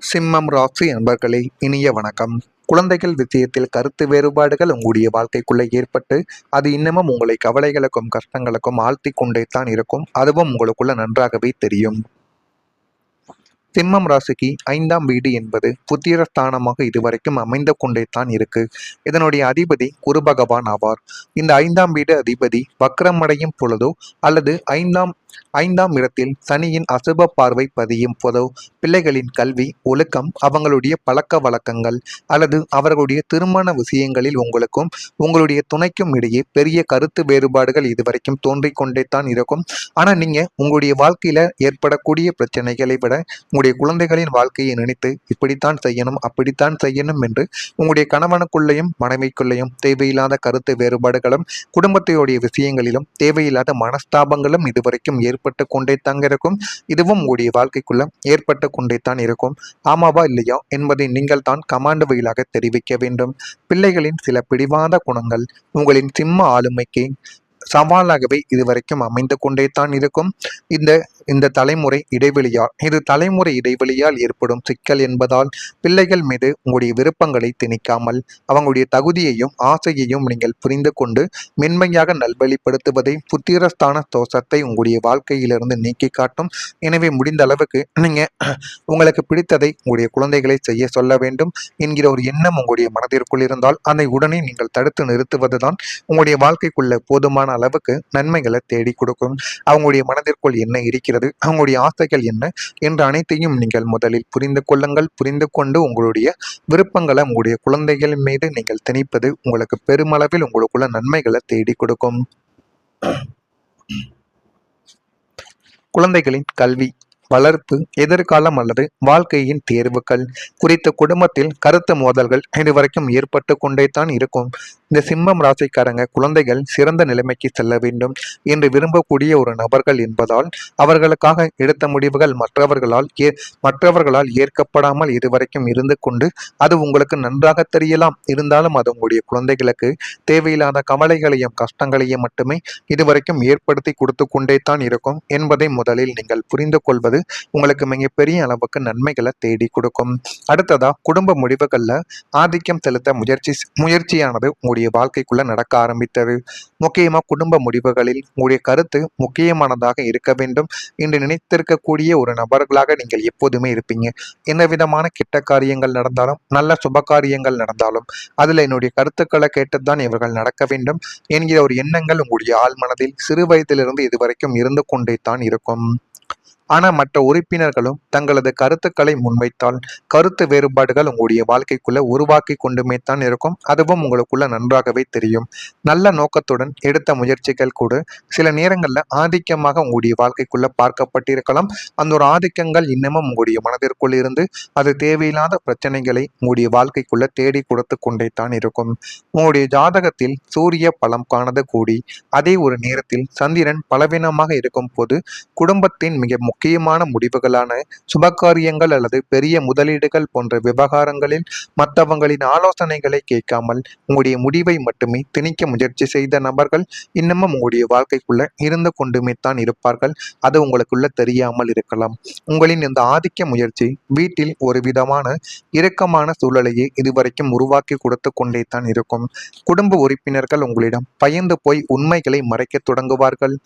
சிம்மம் ராசி அன்பர்களே, இனிய வணக்கம். குழந்தைகள் விஷயத்தில் கருத்து வேறுபாடுகள் உங்களுடைய வாழ்க்கைக்குள்ள ஏற்பட்டு அது இன்னமும் உங்களை கவலைகளுக்கும் கஷ்டங்களுக்கும் ஆழ்த்தி கொண்டே தான் இருக்கும். அதுவும் உங்களுக்குள்ள நன்றாகவே தெரியும். சிம்மம் ராசிக்கு 5ஆம் வீடு என்பது புத்திரஸ்தானமாக இதுவரைக்கும் அமைந்து கொண்டே தான் இருக்கு. இதனுடைய அதிபதி குரு பகவான் ஆவார். இந்த 5ஆம் வீடு அதிபதி வக்ரமடையும் பொழுதோ அல்லது ஐந்தாம் இடத்தில் சனியின் அசுப பார்வை பதியும் போதோ பிள்ளைகளின் கல்வி, ஒழுக்கம், அவங்களுடைய பழக்க வழக்கங்கள் அல்லது அவர்களுடைய திருமண விஷயங்களில் உங்களுக்கும் உங்களுடைய துணைக்கும் இடையே பெரிய கருத்து வேறுபாடுகள் இதுவரைக்கும் தோன்றிக் கொண்டே தான் இருக்கும். ஆனால் நீங்க உங்களுடைய வாழ்க்கையில ஏற்படக்கூடிய பிரச்சனைகளை விட உங்களுடைய குழந்தைகளின் வாழ்க்கையை நினைத்து இப்படித்தான் செய்யணும், அப்படித்தான் செய்யணும் என்று உங்களுடைய கணவனுக்குள்ளேயும் மனைவிக்குள்ளேயும் தேவையில்லாத கருத்து வேறுபாடுகளும் குடும்பத்தையுடைய விஷயங்களிலும் தேவையில்லாத மனஸ்தாபங்களும் இதுவரைக்கும் ஏற்பட்டு கொண்டே தாங்க இருக்கும். இதுவும் உங்களுடைய வாழ்க்கைக்குள்ள ஏற்பட்டு கொண்டே தான் இருக்கும். ஆமாவா இல்லையா என்பதை நீங்கள் தான் கமாண்ட் வழியாக தெரிவிக்க வேண்டும். பிள்ளைகளின் சில பிடிவாத குணங்கள் உங்களின் சிம்ம ஆளுமைக்கு சவாலாகவே இதுவரைக்கும் அமைந்து கொண்டே தான் இருக்கும். இந்த இந்த தலைமுறை இடைவெளியால் ஏற்படும் சிக்கல் என்பதால் பிள்ளைகள் மீது உங்களுடைய விருப்பங்களை திணிக்காமல் அவங்களுடைய தகுதியையும் ஆசையையும் நீங்கள் புரிந்து கொண்டு மென்மையாக நல்வழிப்படுத்துவதை புத்திரஸ்தான தோஷத்தை உங்களுடைய வாழ்க்கையிலிருந்து நீக்கி காட்டும். எனவே முடிந்த அளவுக்கு நீங்க உங்களுக்கு பிடித்ததை உங்களுடைய குழந்தைகளை செய்ய சொல்ல வேண்டும் என்கிற ஒரு எண்ணம் உங்களுடைய மனதிற்குள் இருந்தால் அதை உடனே நீங்கள் தடுத்து நிறுத்துவதுதான் உங்களுடைய வாழ்க்கைக்குள்ள போதுமான அளவுக்கு நன்மைகளை தேடி கொடுக்கும். அவங்களுடைய மனதிற்குள் என்ன இருக்கிறது, அவங்களுடைய ஆசைகள் என்ன என்ற அனைத்தையும் நீங்கள் முதலில் புரிந்து கொள்ளுங்கள். புரிந்து கொண்டு உங்களுடைய விருப்பங்களை உங்களுடைய குழந்தைகள் மீது நீங்கள் திணிப்பது உங்களுக்கு பெருமளவில் உங்களுக்குள்ள நன்மைகளை தேடி கொடுக்கும். குழந்தைகளின் கல்வி, வளர்ப்பு, எதிர்காலம் அல்லது வாழ்க்கையின் தேர்வுகள் குறித்த குடும்பத்தில் கருத்து மோதல்கள் இதுவரைக்கும் ஏற்பட்டு கொண்டே தான் இருக்கும். இந்த சிம்மம் ராசிக்காரங்க குழந்தைகள் சிறந்த நிலைமைக்கு செல்ல வேண்டும் என்று விரும்பக்கூடிய ஒரு நபர்கள் என்பதால் அவர்களுக்காக எடுத்த முடிவுகள் மற்றவர்களால் ஏற்கப்படாமல் இதுவரைக்கும் இருந்து கொண்டு அது உங்களுக்கு நன்றாக தெரியலாம். இருந்தாலும் அது உங்களுடைய குழந்தைகளுக்கு தேவையில்லாத கவலைகளையும் கஷ்டங்களையும் மட்டுமே இதுவரைக்கும் ஏற்படுத்தி கொடுத்து கொண்டே தான் இருக்கும் என்பதை முதலில் நீங்கள் புரிந்து கொள்வது உங்களுக்கு மிகப்பெரிய அளவுக்கு நன்மைகளை தேடி கொடுக்கும். அடுத்ததா குடும்ப முடிவுகள்ல ஆதிக்கம் செலுத்த முயற்சியானது உங்களுடைய வாழ்க்கைக்குள்ள நடக்க ஆரம்பித்தது. முக்கியமா குடும்ப முடிவுகளில் உங்களுடைய கருத்து முக்கியமானதாக இருக்க வேண்டும் என்று நினைத்திருக்கக்கூடிய ஒரு நபர்களாக நீங்கள் எப்போதுமே இருப்பீங்க. என்ன விதமான கெட்ட காரியங்கள் நடந்தாலும் நல்ல சுப காரியங்கள் நடந்தாலும் அதுல என்னுடைய கருத்துக்களை கேட்டுதான் இவர்கள் நடக்க வேண்டும் என்கிற ஒரு எண்ணங்கள் உங்களுடைய ஆழ் மனதில் சிறு வயதிலிருந்து இதுவரைக்கும் இருந்து கொண்டே தான் இருக்கும். ஆனால் மற்ற உறுப்பினர்களும் தங்களது கருத்துக்களை முன்வைத்தால் கருத்து வேறுபாடுகள் உங்களுடைய வாழ்க்கைக்குள்ள உருவாக்கி கொண்டுமே தான் இருக்கும். அதுவும் உங்களுக்குள்ள நன்றாகவே தெரியும். நல்ல நோக்கத்துடன் எடுத்த முயற்சிகள் கூட சில நேரங்களில் ஆதிக்கமாக உங்களுடைய வாழ்க்கைக்குள்ள பார்க்கப்பட்டிருக்கலாம். அந்த ஒரு ஆதிக்கங்கள் இன்னமும் உங்களுடைய மனதிற்குள் இருந்து அது தேவையில்லாத பிரச்சனைகளை உங்களுடைய வாழ்க்கைக்குள்ள தேடி கொடுத்து கொண்டே தான் இருக்கும். உங்களுடைய ஜாதகத்தில் சூரிய பலம் காணது கூடி அதே ஒரு நேரத்தில் சந்திரன் பலவீனமாக இருக்கும் போது குடும்பத்தின் மிக முக்கியமான முடிவுகளான சுபகாரியங்கள் அல்லது பெரிய முதலீடுகள் போன்ற விவகாரங்களில் மற்றவங்களின் ஆலோசனைகளை கேட்காமல் உங்களுடைய முடிவை மட்டுமே திணிக்க முயற்சி செய்த நபர்கள் இன்னமும் உங்களுடைய வாழ்க்கைக்குள்ள இருந்து கொண்டுமே தான் இருப்பார்கள். அது உங்களுக்குள்ள தெரியாமல் இருக்கலாம். உங்களின் இந்த ஆதிக்க முயற்சி வீட்டில் ஒரு விதமான இறுக்கமான சூழலையே இதுவரைக்கும் உருவாக்கி கொடுத்து கொண்டே தான் இருக்கும். குடும்ப உறுப்பினர்கள் உங்களிடம் பயந்து போய் உண்மைகளை மறைக்க தொடங்குவார்கள்.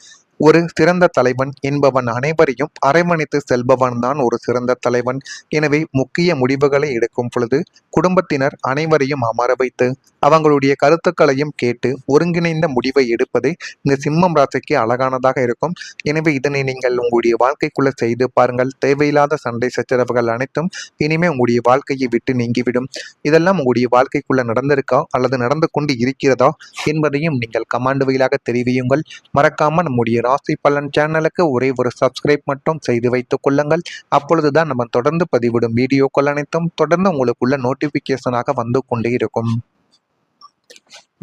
ஒரு சிறந்த தலைவன் என்பவன் அனைவரையும் அரவணைத்து செல்பவன் தான் ஒரு சிறந்த தலைவன். எனவே முக்கிய முடிவுகளை எடுக்கும் பொழுது குடும்பத்தினர் அனைவரையும் அமர வைத்து அவங்களுடைய கருத்துக்களையும் கேட்டு ஒருங்கிணைந்த முடிவை எடுப்பது இந்த சிம்மம் ராசிக்கு அழகானதாக இருக்கும். எனவே இதனை நீங்கள் உங்களுடைய வாழ்க்கைக்குள்ள செய்து பாருங்கள். தேவையில்லாத சண்டை சச்சரவுகள் அனைத்தும் இனிமே உங்களுடைய வாழ்க்கையை விட்டு நீங்கிவிடும். இதெல்லாம் உங்களுடைய வாழ்க்கைக்குள்ள நடந்திருக்கா அல்லது நடந்து கொண்டு இருக்கிறதா என்பதையும் நீங்கள் கமாண்ட் வழியாக தெரிவியுங்கள். மறக்காம நம்முடைய ராசி பலன் சேனலுக்கு ஒரே ஒரு சப்ஸ்கிரைப் மட்டும் செய்து வைத்துக் கொள்ளுங்கள். அப்பொழுதுதான் நம்ம தொடர்ந்து பதிவிடும் வீடியோக்கள் அனைத்தும் தொடர்ந்து உங்களுக்குள்ள நோட்டிபிகேஷனாக வந்து கொண்டே இருக்கும்.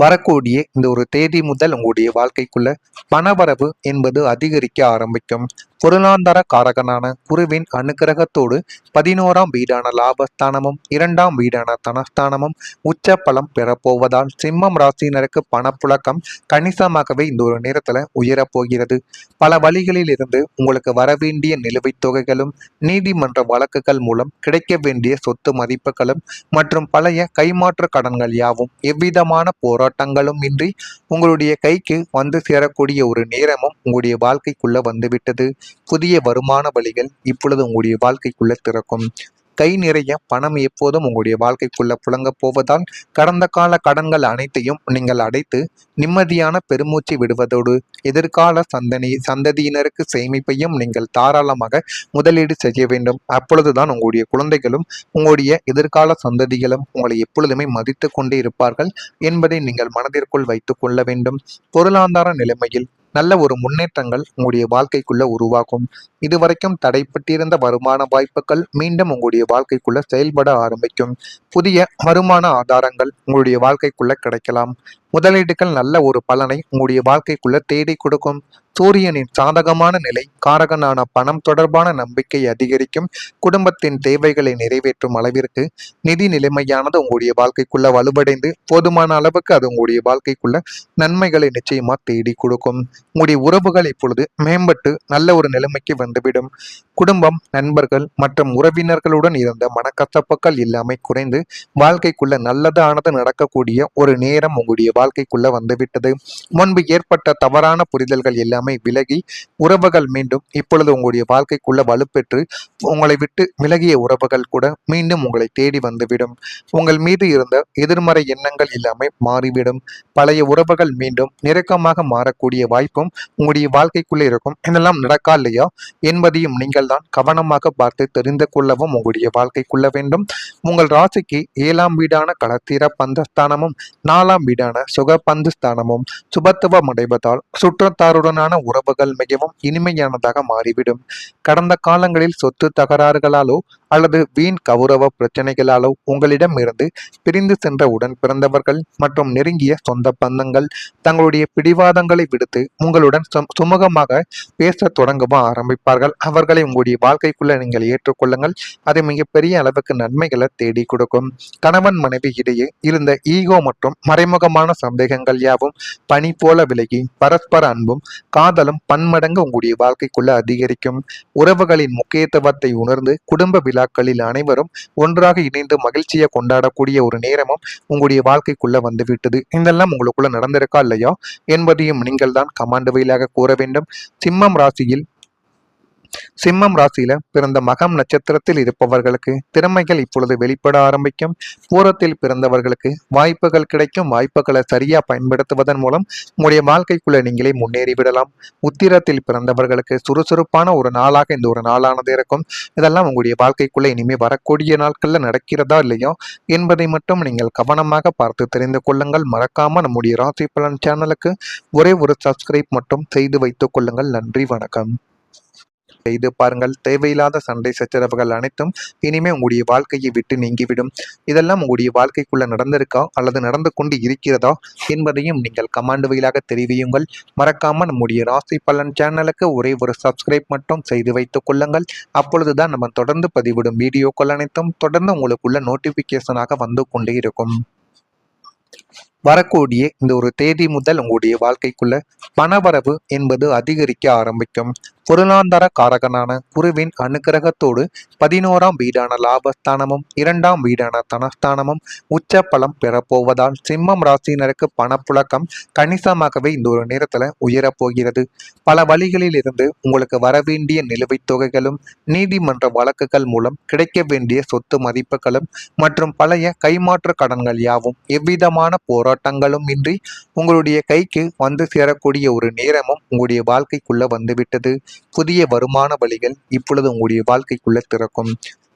வரக்கூடிய இந்த ஒரு தேதி முதல் உங்களுடைய வாழ்க்கைக்குள்ள பணவரவு என்பது அதிகரிக்க ஆரம்பிக்கும். பொருளாதார காரகனான குருவின் அனுக்கிரகத்தோடு 11ஆம் வீடான லாபஸ்தானமும் 2ஆம் வீடான தனஸ்தானமும் உச்ச பலம் பெறப்போவதால் சிம்மம் ராசியினருக்கு பணப்புழக்கம் கணிசமாகவே இந்த ஒரு நேரத்துல உயரப்போகிறது. பல வழிகளில் இருந்து உங்களுக்கு வரவேண்டிய நிலுவைத் தொகைகளும் நீதிமன்ற வழக்குகள் மூலம் கிடைக்க வேண்டிய சொத்து மதிப்புகளும் மற்றும் பழைய கைமாற்று கடன்கள் யாவும் எவ்விதமான போராட்டங்களும் இன்றி உங்களுடைய கைக்கு வந்து சேரக்கூடிய ஒரு நேரமும் உங்களுடைய வாழ்க்கைக்குள்ள வந்துவிட்டது. புதிய வருமான வழிகள் இப்பொழுது உங்களுடைய வாழ்க்கைக்குள்ள திறக்கும். கை நிறைய பணம் எப்போதும் உங்களுடைய வாழ்க்கைக்குள்ள புழங்கப் போவதால் கடந்த கால கடன்கள் அனைத்தையும் நீங்கள் அடைத்து நிம்மதியான பெருமூச்சு விடுவதோடு எதிர்கால சந்ததியினருக்கு சேமிப்பையும் நீங்கள் தாராளமாக முதலீடு செய்ய வேண்டும். அப்பொழுதுதான் உங்களுடைய குழந்தைகளும் உங்களுடைய எதிர்கால சந்ததிகளும் உங்களை எப்பொழுதுமே மதித்து கொண்டே இருப்பார்கள் என்பதை நீங்கள் மனதிற்குள் வைத்துக் கொள்ள வேண்டும். பொருளாதார நிலைமையில் நல்ல ஒரு முன்னேற்றங்கள் உங்களுடைய வாழ்க்கைக்குள்ள உருவாகும். இதுவரைக்கும் தடைப்பட்டிருந்த வருமான வாய்ப்புகள் மீண்டும் உங்களுடைய வாழ்க்கைக்குள்ள செயல்பட ஆரம்பிக்கும். புதிய வருமான ஆதாரங்கள் உங்களுடைய வாழ்க்கைக்குள்ள கிடைக்கலாம். முதலீடுகள் நல்ல ஒரு பலனை உங்களுடைய வாழ்க்கைக்குள்ள தேடி கொடுக்கும். சூரியனின் சாதகமான நிலை காரகனான பணம் தொடர்பான நம்பிக்கை அதிகரிக்கும். குடும்பத்தின் தேவைகளை நிறைவேற்றும் அளவிற்கு நிதி நிலைமையானது உங்களுடைய வாழ்க்கைக்குள்ள வலுவடைந்து போதுமான அளவுக்கு அது உங்களுடைய வாழ்க்கைக்குள்ள நன்மைகளை நிச்சயமா தேடி கொடுக்கும். உங்களுடைய உறவுகள் இப்பொழுது மேம்பட்டு நல்ல ஒரு நிலைமைக்கு வந்துவிடும். குடும்பம், நண்பர்கள் மற்றும் உறவினர்களுடன் இருந்த மனக்கசப்புகள் எல்லாமே குறைந்து வாழ்க்கைக்குள்ள நல்லதானது நடக்கக்கூடிய ஒரு நேரம் உங்களுடைய வாழ்க்கைக்குள்ள வந்துவிட்டது. முன்பு ஏற்பட்ட தவறான புரிதல்கள் எல்லாமே விலகி உறவுகள் மீண்டும் இப்பொழுது உங்களுடைய வாழ்க்கைக்குள்ள வலுப்பெற்று உங்களை விட்டு விலகிய உறவுகள் கூட மீண்டும் உங்களை தேடி வந்துவிடும். உங்கள் மீது இருந்த எதிர்மறை எண்ணங்கள் எல்லாமே மாறிவிடும். பழைய உறவுகள் மீண்டும் நெருக்கமாக மாறக்கூடிய வாய்ப்பும் உங்களுடைய வாழ்க்கைக்குள்ளே இருக்கும். இதெல்லாம் நடக்கா இல்லையா என்பதையும் நீங்கள் தான் கவனமாக பார்த்து தெரிந்து கொள்ளவும் உங்களுடைய வாழ்க்கைக்குள்ள வேண்டும். உங்கள் ராசிக்கு 7ஆம் வீடான களத்திர பந்தஸ்தானமும் 4ஆம் வீடான சுகபந்து ஸ்தானமும் சுபத்துவம் அடைவதால் சுற்றத்தாருடனான உறவுகள் மிகவும் இனிமையானதாக மாறிவிடும். கடந்த காலங்களில் சொத்து தகராறுகளாலோ அல்லது வீண் கௌரவ பிரச்சனைகளாலோ உங்களிடம் இருந்து பிரிந்து சென்ற உடன் பிறந்தவர்கள் மற்றும் நெருங்கிய சொந்த பந்தங்கள் தங்களுடைய பிடிவாதங்களை விடுத்து உங்களுடன் சுமூகமாக பேச தொடங்கவும் ஆரம்பிப்பார்கள். அவர்களை உங்களுடைய வாழ்க்கைக்குள்ள நீங்கள் ஏற்றுக்கொள்ளுங்கள். அது மிகப்பெரிய அளவுக்கு நன்மைகளை தேடி கொடுக்கும். கணவன் மனைவி இடையே இருந்த ஈகோ மற்றும் மறைமுகமான சந்தேகங்கள் யாவும் பனி போல விலகி பரஸ்பர அன்பும் காதலும் பன்மடங்கு உங்களுடைய வாழ்க்கைக்குள்ள அதிகரிக்கும். உறவுகளின் முக்கியத்துவத்தை உணர்ந்து குடும்ப விழாக்களில் அனைவரும் ஒன்றாக இணைந்து மகிழ்ச்சியை கொண்டாடக்கூடிய ஒரு நேரமும் உங்களுடைய வாழ்க்கைக்குள்ள வந்துவிட்டது. இதெல்லாம் உங்களுக்குள்ள நடந்திருக்கா இல்லையா என்பதையும் நீங்கள் தான் கமாண்ட் வழியாக கூற வேண்டும். சிம்மம் ராசியில பிறந்த மகம் நட்சத்திரத்தில் இருப்பவர்களுக்கு திறமைகள் இப்பொழுது வெளிப்பட ஆரம்பிக்கும். பூரத்தில் பிறந்தவர்களுக்கு வாய்ப்புகள் கிடைக்கும். வாய்ப்புகளை சரியா பயன்படுத்துவதன் மூலம் உங்களுடைய வாழ்க்கைக்குள்ள நீங்களே முன்னேறிவிடலாம். உத்திரத்தில் பிறந்தவர்களுக்கு சுறுசுறுப்பான ஒரு நாளாக இந்த ஒரு நாளானது இருக்கும். இதெல்லாம் உங்களுடைய வாழ்க்கைக்குள்ள இனிமே வரக்கூடிய நாட்கள்ல நடக்கிறதா இல்லையோ என்பதை மட்டும் நீங்கள் கவனமாக பார்த்து தெரிந்து கொள்ளுங்கள். மறக்காம நம்முடைய ராசி பலன் சேனலுக்கு ஒரே ஒரு சப்ஸ்கிரைப் மட்டும் செய்து வைத்துக் கொள்ளுங்கள். நன்றி, வணக்கம். செய்து பாருங்கள். தேவையில்லாத சண்டை சச்சரவுகள் அனைத்தும் இனிமே உங்களுடைய வாழ்க்கையை விட்டு நீங்கிவிடும். இதெல்லாம் உங்களுடைய வாழ்க்கைக்குள்ள நடந்திருக்கா அல்லது நடந்து கொண்டு இருக்கிறதா என்பதையும் நீங்கள் கமாண்ட் வழியாக தெரிவியுங்கள். மறக்காம நம்முடைய ராசி பலன் சேனலுக்கு ஒரே ஒரு சப்ஸ்கிரைப் மட்டும் செய்து வைத்துக் கொள்ளுங்கள். அப்பொழுதுதான் நம்ம தொடர்ந்து பதிவிடும் வீடியோக்கள் அனைத்தும் தொடர்ந்து உங்களுக்குள்ள நோட்டிபிகேஷனாக வந்து கொண்டே இருக்கும். வரக்கூடிய இந்த ஒரு தேதி முதல் உங்களுடைய வாழ்க்கைக்குள்ள பணவரவு என்பது அதிகரிக்க ஆரம்பிக்கும். பொருளாதார காரகனான குருவின் அனுக்கிரகத்தோடு 11ஆம் வீடான லாபஸ்தானமும் 2ஆம் வீடான தனஸ்தானமும் உச்ச பலம் பெறப்போவதால் சிம்மம் ராசியினருக்கு பணப்புழக்கம் கணிசமாகவே இந்த ஒரு நேரத்துல உயரப்போகிறது. பல வழிகளில் இருந்து உங்களுக்கு வரவேண்டிய நிலுவைத் தொகைகளும் நீதிமன்ற வழக்குகள் மூலம் கிடைக்க வேண்டிய சொத்து மதிப்புகளும் மற்றும் பழைய கைமாற்று கடன்கள் யாவும் எவ்விதமான போராட்டங்களும் இன்றி உங்களுடைய கைக்கு வந்து சேரக்கூடிய ஒரு நேரமும் உங்களுடைய வாழ்க்கைக்குள்ள வந்துவிட்டது. புதிய வருமான வழிகள் இப்பொழுது உங்களுடைய வாழ்க்கைக்குள்ள திறக்கும்.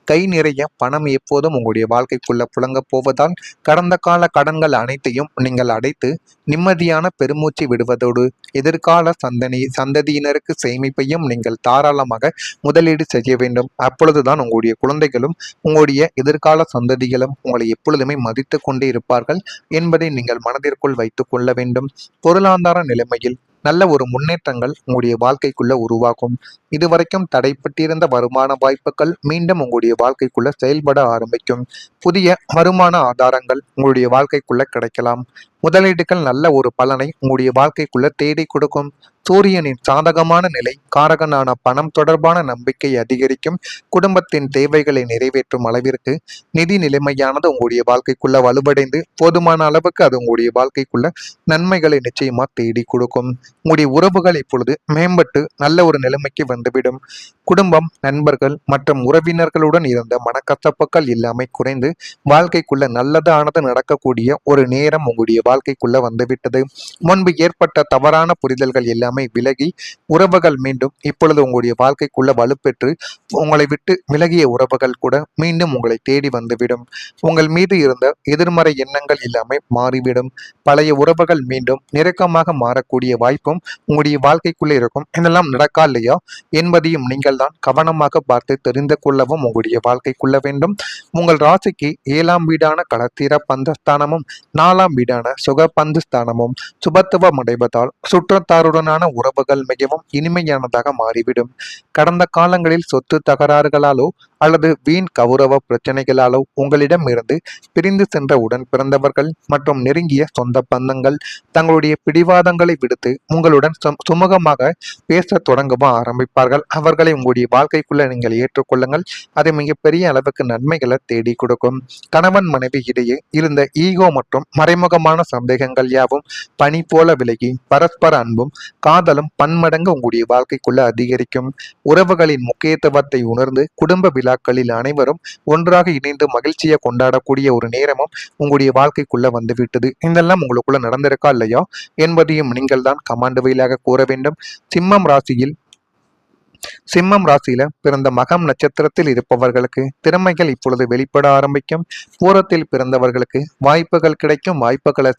கை நிறைய பணம் எப்போதும் உங்களுடைய வாழ்க்கைக்குள்ள புழங்கப் போவதால் கடந்த கால கடன்கள் அனைத்தையும் நீங்கள் அடைத்து நிம்மதியான பெருமூச்சு விடுவதோடு எதிர்கால சந்ததியினருக்கு சேமிப்பையும் நீங்கள் தாராளமாக முதலீடு செய்ய வேண்டும். அப்பொழுதுதான் உங்களுடைய குழந்தைகளும் உங்களுடைய எதிர்கால சந்ததிகளும் உங்களை எப்பொழுதுமே மதித்து கொண்டே இருப்பார்கள் என்பதை நீங்கள் மனதிற்குள் வைத்துக் கொள்ள வேண்டும். பொருளாதார நிலைமையில் நல்ல ஒரு முன்னேற்றங்கள் உங்களுடைய வாழ்க்கைக்குள்ள உருவாகும். இதுவரைக்கும் தடைப்பட்டிருந்த வருமான வாய்ப்புகள் மீண்டும் உங்களுடைய வாழ்க்கைக்குள்ள செயல்பட ஆரம்பிக்கும். புதிய வருமான ஆதாரங்கள் உங்களுடைய வாழ்க்கைக்குள்ள கிடைக்கலாம். முதலீடுகள் நல்ல ஒரு பலனை உங்களுடைய வாழ்க்கைக்குள்ள தேடி கொடுக்கும். சூரியனின் சாதகமான நிலை காரகனான பணம் தொடர்பான நம்பிக்கை அதிகரிக்கும். குடும்பத்தின் தேவைகளை நிறைவேற்றும் அளவிற்கு நிதி நிலைமையானது உங்களுடைய வாழ்க்கைக்குள்ள வலுவடைந்து போதுமான அளவுக்கு அது உங்களுடைய வாழ்க்கைக்குள்ள நன்மைகளை நிச்சயமா தேடி கொடுக்கும். உங்களுடைய உறவுகள் இப்பொழுது மேம்பட்டு நல்ல ஒரு நிலைமைக்கு வந்துவிடும். குடும்பம், நண்பர்கள் மற்றும் உறவினர்களுடன் இருந்த மனக்கசப்புகள் எல்லாமே குறைந்து வாழ்க்கைக்குள்ள நல்லதானது நடக்கக்கூடிய ஒரு நேரம் உங்களுடைய வாழ்க்கைக்குள்ள வந்துவிட்டது. முன்பு ஏற்பட்ட தவறான புரிதல்கள் எல்லாமே விலகி உறவுகள் மீண்டும் இப்பொழுது உங்களுடைய வாழ்க்கைக்குள்ள வலுப்பெற்று உங்களை விட்டு விலகிய உறவுகள் கூட மீண்டும் உங்களை தேடி வந்துவிடும். உங்கள் மீது இருந்த எதிர்மறை எண்ணங்கள் எல்லாமே மாறிவிடும். பழைய உறவுகள் மீண்டும் நெருக்கமாக மாறக்கூடிய வாய்ப்பும் உங்களுடைய வாழ்க்கைக்குள்ள இருக்கும். இதெல்லாம் நடக்கா இல்லையா என்பதையும் நீங்கள் தான் கவனமாக பார்த்து தெரிந்து கொள்ளவும் உங்களுடைய வாழ்க்கைக்குள்ள வேண்டும். உங்கள் ராசிக்கு 7ஆம் வீடான களத்திர பந்தஸ்தானமும் 4ஆம் வீடான சுக பந்தஸ்தானமும் சுபத்துவம் அடைவதால் சுற்றத்தாருடனான உறவுகள் மிகவும் இனிமையானதாக மாறிவிடும். கடந்த காலங்களில் சொத்து தகராறுகளாலோ அல்லது வீண் கௌரவ பிரச்சனைகளாலோ உங்களிடம் இருந்து பிரிந்து சென்ற உடன் பிறந்தவர்கள் மற்றும் நெருங்கிய சொந்த பந்தங்கள் தங்களுடைய பிடிவாதங்களை விடுத்து உங்களுடன் சுமூகமாக பேச தொடங்கவும் ஆரம்பிப்பார்கள். அவர்களை உங்களுடைய வாழ்க்கைக்குள்ள நீங்கள் ஏற்றுக்கொள்ளுங்கள். அது மிகப்பெரிய அளவுக்கு நன்மைகளை தேடி கொடுக்கும். கணவன் மனைவி இடையே இருந்த ஈகோ மற்றும் மறைமுகமான சந்தேகங்கள் யாவும் பனி போல விலகி பரஸ்பர அன்பும் காதலும் பன்மடங்கு உங்களுடைய வாழ்க்கைக்குள்ள அதிகரிக்கும். உறவுகளின் முக்கியத்துவத்தை உணர்ந்து குடும்ப விழாக்களில் அனைவரும் ஒன்றாக இணைந்து மகிழ்ச்சியை கொண்டாடக்கூடிய ஒரு நேரமும் உங்களுடைய வாழ்க்கைக்குள்ள வந்துவிட்டது. இதெல்லாம் உங்களுக்குள்ள நடந்திருக்கா இல்லையா என்பதையும் நீங்கள் தான் கமாண்ட் வழியாக கூற வேண்டும். சிம்மம் ராசியில பிறந்த மகம் நட்சத்திரத்தில் இருப்பவர்களுக்கு திறமைகள் இப்பொழுது வெளிப்பட ஆரம்பிக்கும். பூரத்தில் பிறந்தவர்களுக்கு வாய்ப்புகள் கிடைக்கும். வாய்ப்புகளை